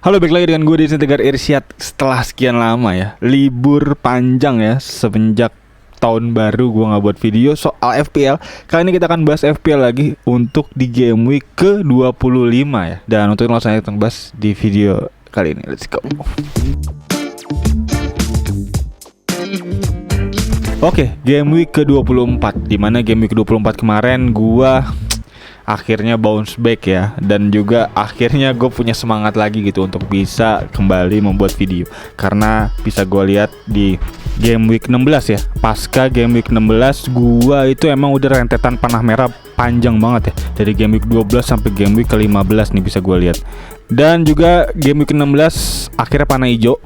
Halo, balik lagi dengan gue di sini Tegar Irsyad. Setelah sekian lama ya, libur panjang ya, semenjak tahun baru gue gak buat video soal FPL. Kali ini kita akan bahas FPL lagi untuk di game week ke-25 ya. Dan untuk itu langsung aja kita bahas di video kali ini. Let's go. Oke, game week ke-24. Dimana game week ke-24 kemarin gue akhirnya bounce back ya, dan juga akhirnya gue punya semangat lagi gitu untuk bisa kembali membuat video. Karena bisa gue lihat di game week 16 ya, pasca game week 16 gue itu emang udah rentetan panah merah panjang banget ya, dari game week 12 sampai game week ke-15 nih bisa gue lihat. Dan juga game week 16 akhirnya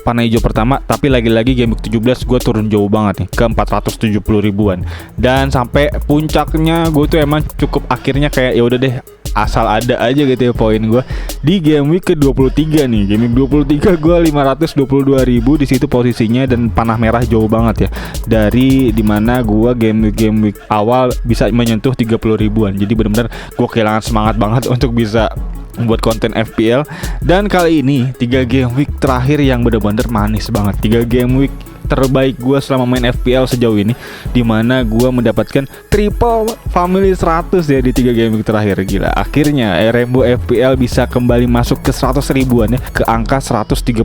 panah hijau pertama, tapi lagi-lagi game week 17 gue turun jauh banget nih ke 470 ribuan. Dan sampai puncaknya gue tuh emang cukup akhirnya kayak ya udah deh, asal ada aja gitu ya poin gue di game week ke-23 nih. Game week 23 gue 522 ribu di situ posisinya, dan panah merah jauh banget ya dari dimana gue game week awal bisa menyentuh 30 ribuan. Jadi benar-benar gue kehilangan semangat banget untuk bisa membuat konten FPL. Dan kali ini 3 game week terakhir yang benar-benar manis banget. 3 game week terbaik gue selama main FPL sejauh ini, dimana gue mendapatkan triple family 100 ya di 3 game week terakhir. Gila, akhirnya Rainbow FPL bisa kembali masuk ke 100 ribuan ya, ke angka 138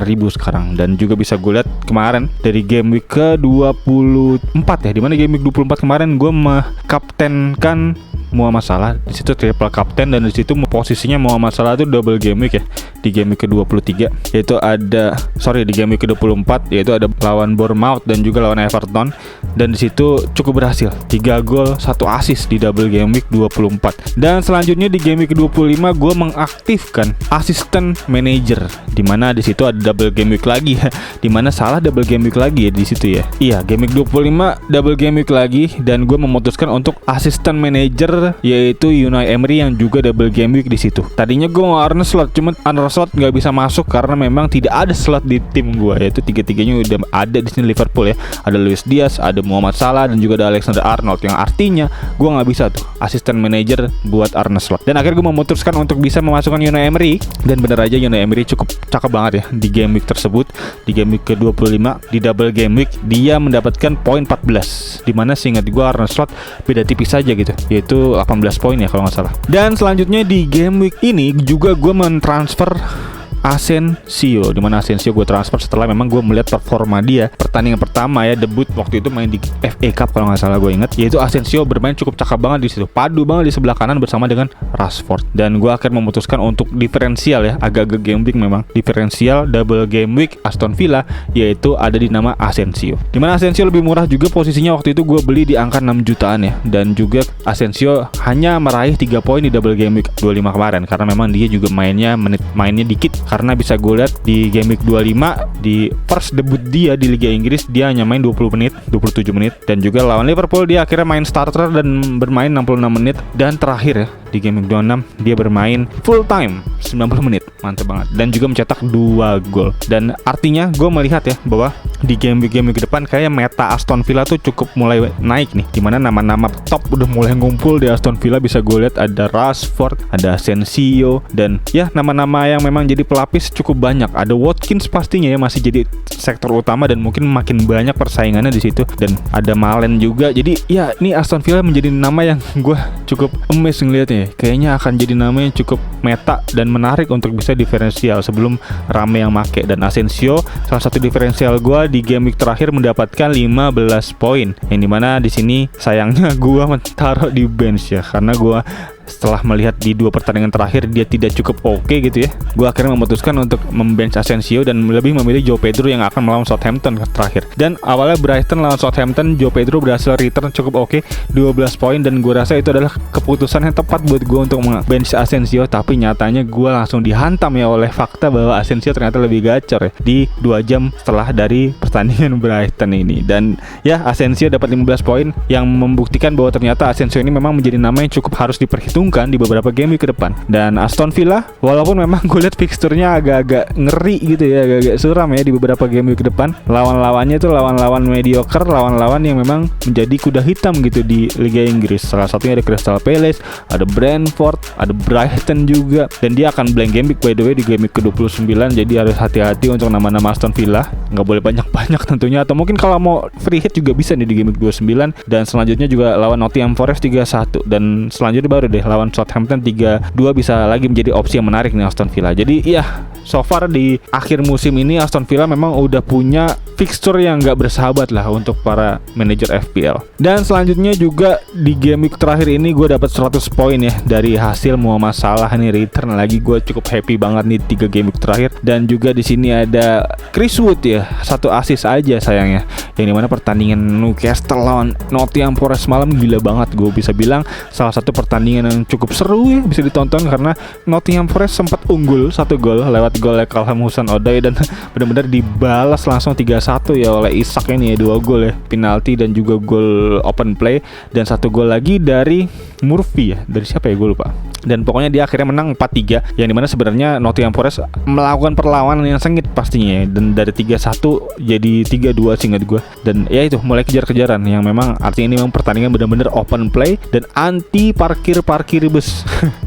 ribu sekarang. Dan juga bisa gue lihat kemarin dari game week ke-24 ya, dimana game week 24 kemarin gue mengkaptenkan Muhammad Salah. Di situ triple captain, dan di situ posisinya Muhammad Salah itu double game week ya. Di game week ke-23 yaitu ada di game week ke-24 yaitu ada lawan Bournemouth dan juga lawan Everton, dan di situ cukup berhasil 3 gol 1 assist di double game week 24. Dan selanjutnya di game week ke-25 gue mengaktifkan assistant manager, dimana di situ ada double game week lagi ya, dimana Salah double game week lagi ya di situ ya. Iya, game week 25 double game week lagi, dan gue memutuskan untuk assistant manager yaitu Unai Emery yang juga double game week di situ. Tadinya gue mau Arne Slot, cuman Arne Slot nggak bisa masuk karena memang tidak ada slot di tim gue, yaitu tiga-tiganya udah ada di sini Liverpool ya. Ada Luis Diaz, ada Muhammad Salah, dan juga ada Alexander Arnold, yang artinya gue nggak bisa tuh assistant manager buat Arne Slot. Dan akhirnya gue memutuskan untuk bisa memasukkan Unai Emery, dan bener aja Unai Emery cukup cakep banget ya di game week tersebut. Di game week ke-25 di double game week dia mendapatkan poin 14, dimana seingat gue Arne Slot beda tipis aja gitu, yaitu 18 poin ya kalau nggak salah. Dan selanjutnya di game week ini juga gue mentransfer Asensio, dimana Asensio gue transfer setelah memang gue melihat performa dia pertandingan pertama ya, debut waktu itu main di FA Cup kalau nggak salah gue inget, yaitu Asensio bermain cukup cakep banget di situ, padu banget di sebelah kanan bersama dengan Rashford. Dan gue akhirnya memutuskan untuk diferensial ya, agak-agak game week memang diferensial double game week Aston Villa, yaitu ada di nama Asensio, dimana Asensio lebih murah juga posisinya waktu itu gue beli di angka 6 jutaan ya. Dan juga Asensio hanya meraih 3 poin di double game week 25 kemarin, karena memang dia juga mainnya dikit. Karena bisa gue lihat di game week 25 di first debut dia di Liga Inggris dia hanya main 27 menit, dan juga lawan Liverpool dia akhirnya main starter dan bermain 66 menit, dan terakhir ya di game week 26 dia bermain full time 90 menit, mantep banget, dan juga mencetak 2 gol. Dan artinya gue melihat ya bahwa di game week ke depan kayak meta Aston Villa tuh cukup mulai naik nih, dimana nama-nama top udah mulai ngumpul di Aston Villa. Bisa gue lihat ada Rashford, ada Asensio, dan ya nama-nama yang memang jadi pelapis cukup banyak. Ada Watkins pastinya ya, masih jadi sektor utama dan mungkin makin banyak persaingannya di situ, dan ada Malen juga. Jadi ya ini Aston Villa menjadi nama yang gue cukup amazed ngeliatnya. Kayaknya akan jadi nama yang cukup meta dan menarik untuk bisa diferensial sebelum rame yang make. Dan Asensio salah satu diferensial gue di game week terakhir mendapatkan 15 poin, yang dimana di sini sayangnya gue taruh di bench ya, karena gue setelah melihat di 2 pertandingan terakhir dia tidak cukup oke gitu ya, gue akhirnya memutuskan untuk membench Asensio dan lebih memilih Joe Pedro yang akan melawan Southampton terakhir. Dan awalnya Brighton lawan Southampton, Joe Pedro berhasil return cukup oke, 12 poin, dan gue rasa itu adalah keputusan yang tepat buat gue untuk membench Asensio. Tapi nyatanya gue langsung dihantam ya oleh fakta bahwa Asensio ternyata lebih gacor ya di 2 jam setelah dari pertandingan Brighton ini. Dan ya Asensio dapat 15 poin yang membuktikan bahwa ternyata Asensio ini memang menjadi nama yang cukup harus diperhitungkan menguntungkan di beberapa game week ke depan. Dan Aston Villa, walaupun memang gue lihat fixturnya agak-agak ngeri gitu ya, agak-agak suram ya di beberapa game week ke depan. Lawan-lawannya itu lawan-lawan mediocre, lawan-lawan yang memang menjadi kuda hitam gitu di Liga Inggris. Salah satunya ada Crystal Palace, ada Brentford, ada Brighton juga. Dan dia akan blank game week by the way di game week ke-29. Jadi harus hati-hati untuk nama-nama Aston Villa. Nggak boleh banyak-banyak tentunya. Atau mungkin kalau mau free hit juga bisa nih di game week 29. Dan selanjutnya juga lawan Nottingham Forest 3-1. Dan selanjutnya baru deh lawan Southampton 3-2 bisa lagi menjadi opsi yang menarik nih Aston Villa. Jadi ya so far di akhir musim ini Aston Villa memang udah punya fixture yang nggak bersahabat lah untuk para manajer FPL. Dan selanjutnya juga di game week terakhir ini gue dapat 100 poin ya dari hasil Muhammad Salah nih, return lagi. Gue cukup happy banget nih 3 game week terakhir. Dan juga di sini ada Chris Wood ya, 1 assist aja sayangnya. Yang dimana pertandingan Newcastle lawan Nottingham Forest malam gila banget. Gue bisa bilang salah satu pertandingan yang cukup seru ya, bisa ditonton karena Nottingham Forest sempat unggul 1 gol lewat gol Callum Hudson-Odoi dan benar-benar dibalas langsung 3-1 ya oleh Isak ini ya, 2 gol ya, penalti dan juga gol open play, dan 1 gol lagi dari Murphy ya, dari siapa ya gue lupa. Dan pokoknya dia akhirnya menang 4-3, yang dimana sebenarnya Nottingham Forest melakukan perlawanan yang sengit pastinya ya. Dan dari 3-1 jadi 3-2 seingat gue. Dan ya itu mulai kejar-kejaran, yang memang artinya ini memang pertandingan benar-benar open play dan anti parkir bus.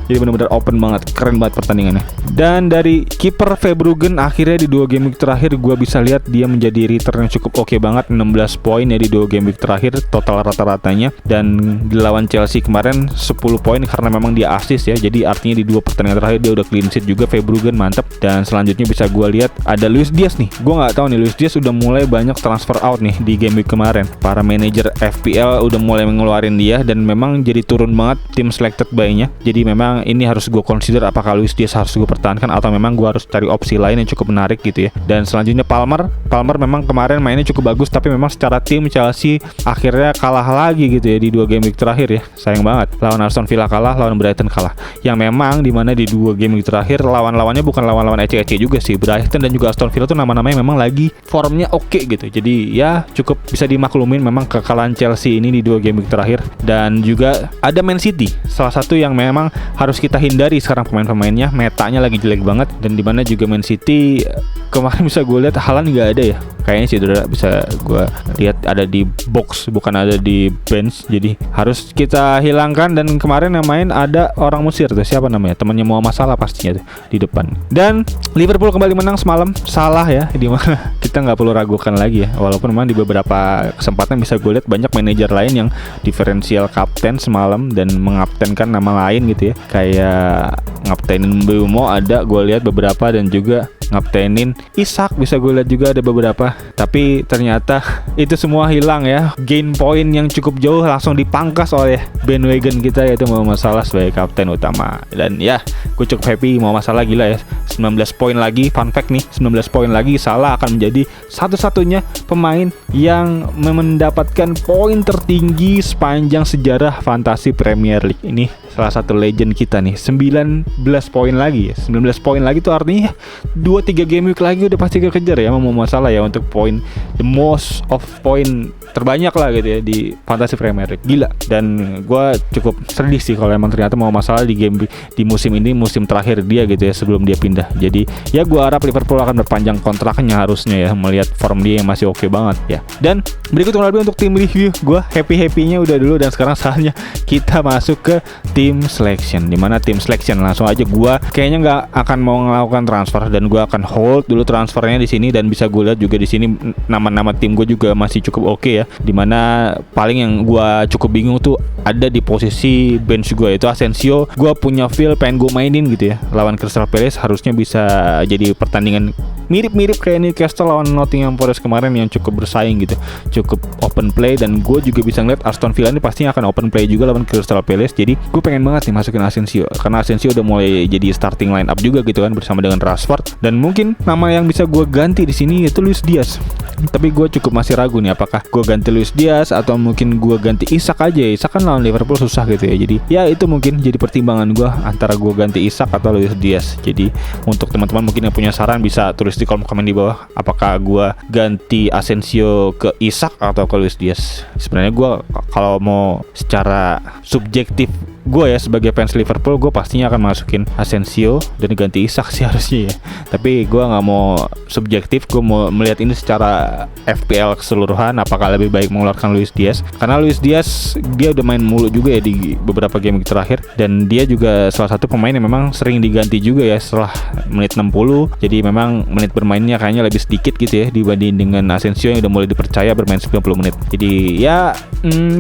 Jadi benar-benar open banget, keren banget pertandingannya. Dan dari kiper Verbruggen akhirnya di 2 game week terakhir gue bisa lihat dia menjadi return yang cukup oke banget, 16 poin ya di 2 game week terakhir total rata-ratanya. Dan di lawan Chelsea kemarin 10 poin karena memang dia assist ya. Jadi artinya di 2 pertandingan terakhir dia udah clean sheet juga, Verbruggen mantep. Dan selanjutnya bisa gue lihat ada Luis Diaz nih. Gue nggak tahu nih, Luis Diaz udah mulai banyak transfer out nih di game week kemarin. Para manajer FPL udah mulai mengeluarin dia dan memang jadi turun banget tim selected by-nya. Jadi memang ini harus gue consider apakah Luis Diaz harus gue pertahankan atau memang gue harus cari opsi lain yang cukup menarik gitu ya. Dan selanjutnya Palmer memang kemarin mainnya cukup bagus, tapi memang secara tim Chelsea akhirnya kalah lagi gitu ya di 2 game week terakhir ya. Sayang banget, lawan Aston Villa kalah, lawan Brighton kalah. Yang memang dimana di 2 game week terakhir lawan-lawannya bukan lawan-lawan ece-ece juga sih. Brighton dan juga Aston Villa tuh nama-namanya memang lagi formnya oke gitu. Jadi ya cukup bisa dimaklumin memang kekalahan Chelsea ini di 2 game week terakhir. Dan juga ada Man City, salah satu yang memang harus kita hindari sekarang pemain-pemainnya, metanya lagi jelek banget. Dan dimana juga Man City kemarin bisa gue lihat Haaland nggak ada ya, kayaknya sih udah bisa gue lihat ada di box bukan ada di bench, jadi harus kita hilangkan. Dan kemarin yang main ada orang Mesir tuh, siapa namanya, temannya Muhammad Salah pastinya tuh di depan. Dan Liverpool kembali menang semalam, Salah ya, di mana kita nggak perlu ragukan lagi ya, walaupun memang di beberapa kesempatan bisa gue lihat banyak manajer lain yang diferensial kapten semalam dan mengaptenkan nama lain gitu ya, kayak ngaptenin Mbeumo ada gue lihat beberapa, dan juga ngaptenin Isak bisa gue lihat juga ada beberapa. Tapi ternyata itu semua hilang ya. Gain point yang cukup jauh langsung dipangkas oleh bandwagon kita, yaitu Muhammad Salah sebagai kapten utama. Dan ya gue cukup happy, Muhammad Salah gila ya, 19 poin lagi. Fun fact nih, 19 poin lagi Salah akan menjadi satu-satunya pemain yang mendapatkan poin tertinggi sepanjang sejarah fantasi Premier League. Ini salah satu legend kita nih, 19 poin lagi ya. 19 poin lagi tuh artinya 2-3 game week lagi udah pasti kekejar ya sama Muhammad Salah ya untuk poin, the most of poin terbanyak lah gitu ya di fantasi Premier League. Gila. Dan gue cukup sedih sih kalau emang ternyata Muhammad Salah di game di musim ini musim terakhir dia gitu ya sebelum dia pindah. Jadi ya gue harap Liverpool akan berpanjang kontraknya harusnya ya, melihat form dia yang masih oke banget ya. Dan berikut kurang lebih untuk tim review, gue happy-happynya udah dulu. Dan sekarang saatnya kita masuk ke tim selection. Dimana tim selection langsung aja gue kayaknya nggak akan mau melakukan transfer, dan gue akan hold dulu transfernya di sini. Dan bisa gue lihat juga di sini nama-nama tim gue juga masih cukup oke ya. Dimana paling yang gue cukup bingung tuh ada di posisi bench gue, itu Asensio. Gue punya feel pengen gue mainin gitu ya lawan Crystal Palace, harusnya bisa jadi pertandingan mirip-mirip kayak Newcastle lawan Nottingham Forest kemarin yang cukup bersaing gitu, cukup open play. Dan gue juga bisa ngeliat Aston Villa ini pastinya akan open play juga lawan Crystal Palace. Jadi gue pengen banget nih masukin Asensio, karena Asensio udah mulai jadi starting line up juga gitu kan bersama dengan Rashford. Dan mungkin nama yang bisa gue ganti di sini yaitu Luis Diaz. Tapi gue cukup masih ragu nih apakah gue ganti Luis Diaz atau mungkin gue ganti Isak aja. Isak kan lawan Liverpool susah gitu ya. Jadi ya itu mungkin jadi pertimbangan gue antara gue ganti Isak atau Luis Diaz. Jadi untuk teman-teman mungkin yang punya saran bisa tulis di kolom komen di bawah, apakah gue ganti Asensio ke Isak atau ke Luis Diaz. Sebenarnya gue kalau mau secara subjektif gue ya sebagai fans Liverpool, gue pastinya akan masukin Asensio dan ganti Isak sih harusnya ya. Tapi gue nggak mau subjektif, gue mau melihat ini secara FPL keseluruhan. Apakah lebih baik mengeluarkan Luis Diaz? Karena Luis Diaz dia udah main mulu juga ya di beberapa game terakhir, dan dia juga salah satu pemain yang memang sering diganti juga ya setelah menit 60. Jadi memang menit bermainnya kayaknya lebih sedikit gitu ya dibanding dengan Asensio yang udah mulai dipercaya bermain 90 menit. Jadi ya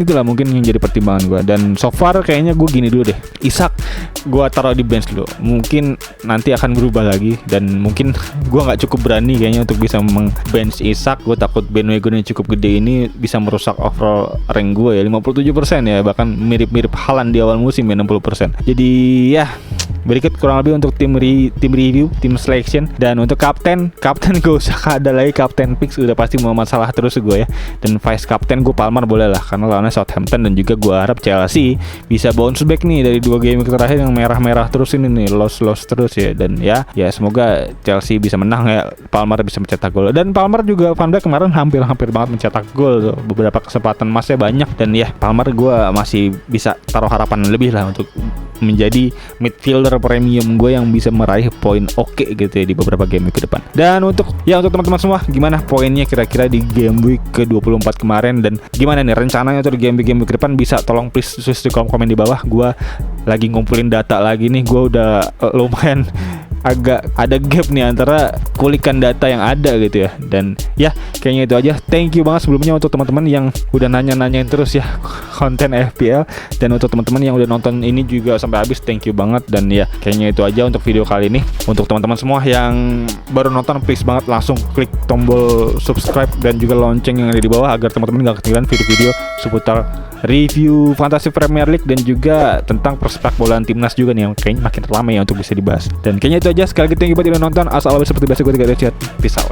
itulah mungkin yang jadi pertimbangan gue. Dan so far kayaknya gue gini dulu deh, Isak gue taruh di bench dulu. Mungkin nanti akan berubah lagi, dan mungkin gue nggak cukup berani kayaknya untuk bisa bench Isak. Gue takut bandwagon yang cukup gede ini bisa merusak overall rank gue ya, 57% ya, bahkan mirip-mirip Haaland di awal musim ya 60%. Jadi ya berikut kurang lebih untuk tim review, tim selection. Dan untuk kapten gak usah ada lagi kapten picks, udah pasti Muhammad Salah terus gue ya. Dan vice kapten gue Palmer boleh lah, karena lawannya Southampton, dan juga gue harap Chelsea bisa bounce back nih dari 2 game terakhir yang merah-merah terus ini nih, loss terus ya. Dan ya semoga Chelsea bisa menang ya, Palmer bisa mencetak gol. Dan Palmer juga Van Dijk kemarin hampir banget mencetak gol tuh. Beberapa kesempatan emasnya banyak, dan ya Palmer gue masih bisa taruh harapan lebih lah untuk menjadi midfielder premium gue yang bisa meraih poin oke gitu ya di beberapa game week ke depan. Dan untuk teman-teman semua, gimana poinnya kira-kira di game week ke-24 kemarin, dan gimana nih rencananya untuk di game week ke depan? Bisa tolong please tulis di kolom komen di bawah. Gue lagi ngumpulin data lagi nih, gue udah lumayan agak ada gap nih antara kulikan data yang ada gitu ya. Dan ya kayaknya itu aja. Thank you banget sebelumnya untuk teman-teman yang udah nanyain terus ya konten FPL, dan untuk teman-teman yang udah nonton ini juga sampai habis, thank you banget. Dan ya kayaknya itu aja untuk video kali ini. Untuk teman-teman semua yang baru nonton, please banget langsung klik tombol subscribe dan juga lonceng yang ada di bawah agar teman-teman gak ketinggalan video-video seputar review Fantasy Premier League dan juga tentang persepak bolaan timnas juga nih yang kayaknya makin ramai ya untuk bisa dibahas. Dan kayaknya itu aja. Sekali lagi thank you buat yang udah nonton. As always seperti biasa gue Tiga Richard. Peace out.